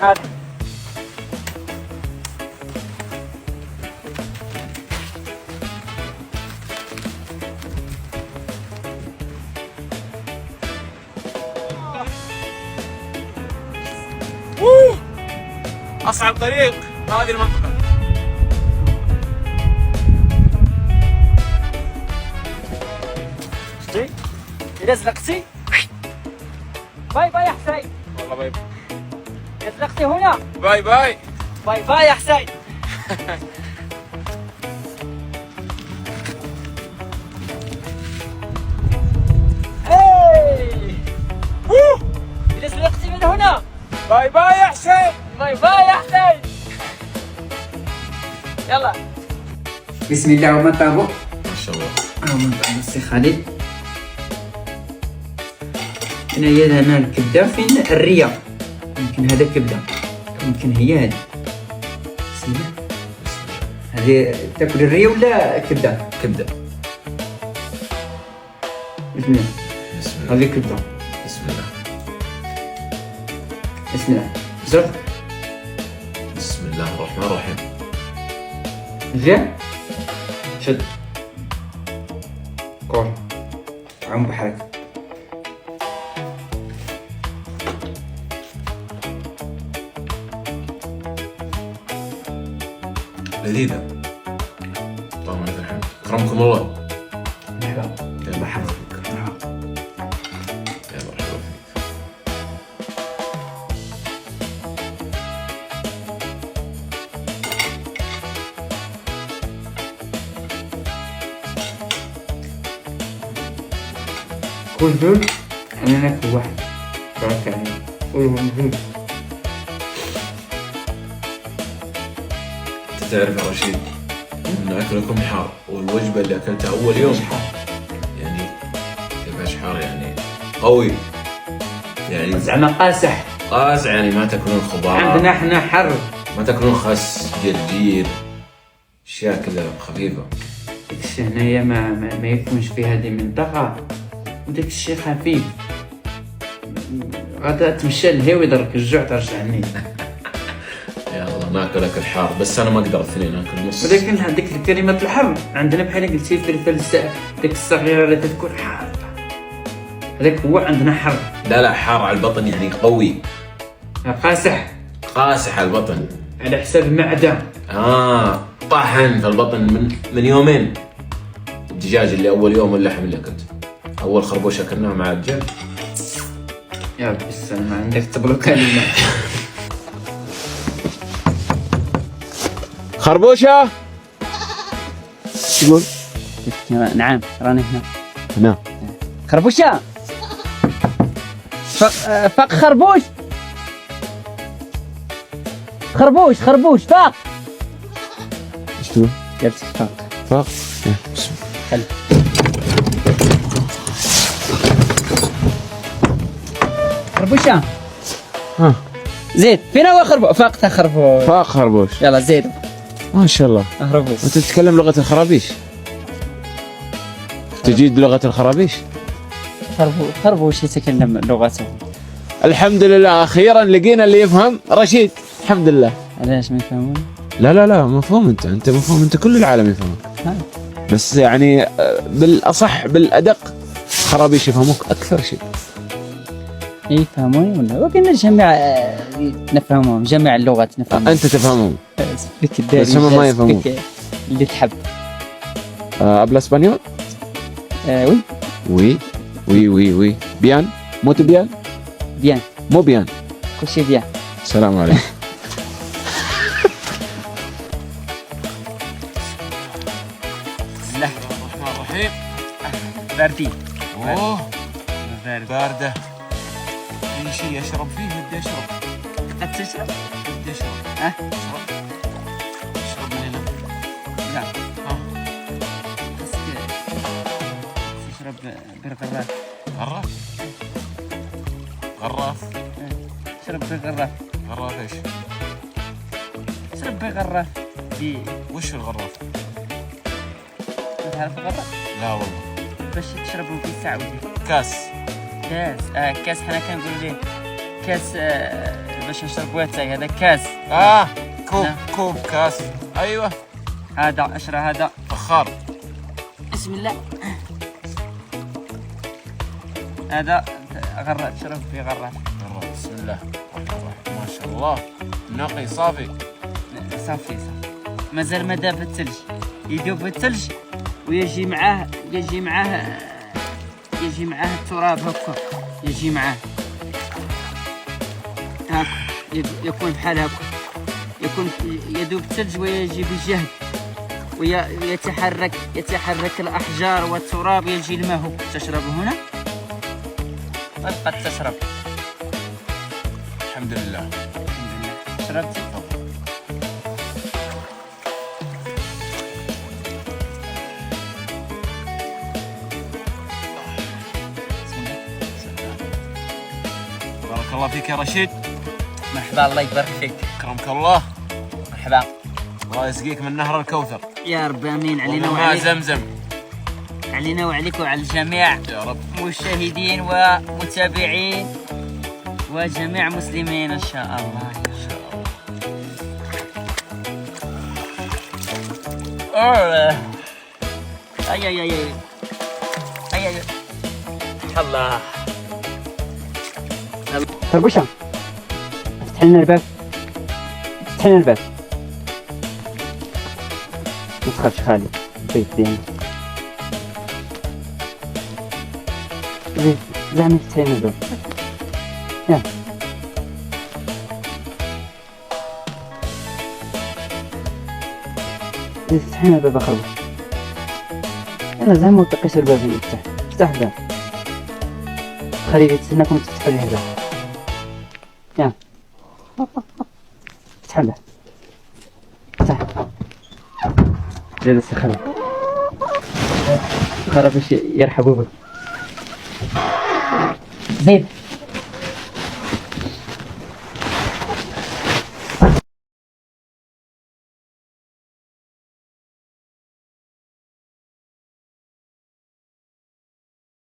هذا أصعب طريق هذه المنطقة. شتي إذا زلقتي باي باي يا حسين. والله باي إذا زلقتي هنا باي باي. باي باي يا حسين. إذا زلقتي من هنا باي باي يا حسين. باي باي يا حسين. يلا بسم الله وما طابو. ما شاء الله. وما طابو السي خالد. هنا الكبدة فين الرية. يمكن هذا كبدة، يمكن هي هذه. بسم الله. هذه تاكل الرية ولا كبدة؟ كبدة. بسم الله. بسم الله. هذه كبدة. بسم الله. بسم الله. زرق. بسم الله الرحمن الرحيم. زين. شد. كور. عم بحرك. لذيذة. اللهم لك الحمد. أكرمكم الله. مرحبا. يلا بحرك. يلا مرحبا فيك. كل دول أنا ناكل واحد. توكل عليه. والله أنت تعرف يا رشيد إن أكلكم حار، والوجبة اللي أكلتها أول يوم يعني كيفاش حار يعني قوي يعني زعما قاسح. قاس يعني ما تاكلون خضار، عندنا احنا حر. ما تاكلون خس جرجير أشياء كذا خفيفة. داك الشيء هنايا ما يكونش في هذه المنطقة، وداك الشيء خفيف. غادا تمشى للهوا يضرك الجوع ترجعني. يلا ناكل أكل حار، بس أنا ما أقدر اثنين آكل نص. ولكن هذيك كلمة الحر عندنا بحال قلتي الفلفل ديك الصغيرة اللي تكون حار، هذاك هو عندنا حر. لا حار على البطن يعني قوي. قاسح قاسح على البطن على حساب المعدة. طاحن في البطن من يومين. الدجاج اللي أول يوم واللحم اللي أكلته أول خربوش أكلناه مع الدجاج. يا ربي السلامة، عندك تبلوك الماء. خربوشة تقول نعم راني هنا. هنا خربوشة فاق خربوش. خربوش فاق. شنو؟ قلت فاق. فاق. خل خربوشة. زيد فين هو خربوش؟ فاقتها خربوش. فاق خربوش. يلا زيد ما شاء الله. خربوش. أنت تتكلم لغة الخرابيش؟ تجيد لغة الخرابيش؟ خربوش يتكلم لغته. الحمد لله أخيرا لقينا اللي يفهم رشيد. الحمد لله. علاش ما يفهمون؟ لا مفهوم. أنت مفهوم. أنت كل العالم يفهمك. بس يعني بالأصح بالأدق خرابيش يفهموك أكثر شيء. يفهموني ولا ولكن جميع نفهمهم، جميع اللغات نفهمهم. أنت تفهمهم سبيك بس هم ما يفهمون. اللي تحب. habla español? وي Oui. Bien? Muy bien? بيان Muy bien. كل شيء بيان. السلام عليكم. بسم الله الرحمن الرحيم. باردين. أوه بارد. باردة. أي شيء أشرب فيه بدي أشرب. قد تشرب؟ بدي أشرب. ها؟ أشرب من هنا. لا ها. تشرب بالغراف. غراف. شرب بالغراف. غراف إيش؟ شرب بالغراف. وش الغراف؟ ما تعرف الغراف؟ لا والله. باش تشربوا في سعودي. كاس. كاس. كاس حنا كنقولوا ليه كاس باش نشرب واتاي. هذا كاس. كوب نعم. كوب كاس. ايوه هذا اشرى هذا. فخار. بسم الله. هذا غرات، شرب في غرات. بسم الله ما شاء الله نقي صافي. صافي. مازال ما داب الثلج، يذوب في الثلج ويجي معاه التراب هكا، يجي معاه هاك، يكون بحال هكا، يكون يذوب الثلج ويجي بجهد ويتحرك الأحجار والتراب، يجي الماء. تشرب هنا وتبقى تشرب. الحمد لله. شربتي؟ بارك الله فيك يا رشيد. مرحبا، الله يبارك فيك. اكرمك الله. مرحبا. الله يسقيك من نهر الكوثر. يا رب امين. علينا ومن ماء وعليك. زمزم. علينا وعليك وعلى الجميع، يا رب. مشاهدين ومتابعين وجميع مسلمين ان شاء الله. ان شاء الله. اي اي اي اي اي الله. خربوشة، افتح لنا الباب، افتح لنا الباب. ما تخافش خالد، بيت ديالنا. زعما افتح لنا الباب. يلا. افتح لنا الباب خربوش. يلا زعما ما تطقيش الباب، يفتح. افتح الباب. خليه يتسناكم تفتحوا ليه الباب. يلا. افتح الباب. افتح. جالس خرب. خرب باش يرحبوا بك. زيد.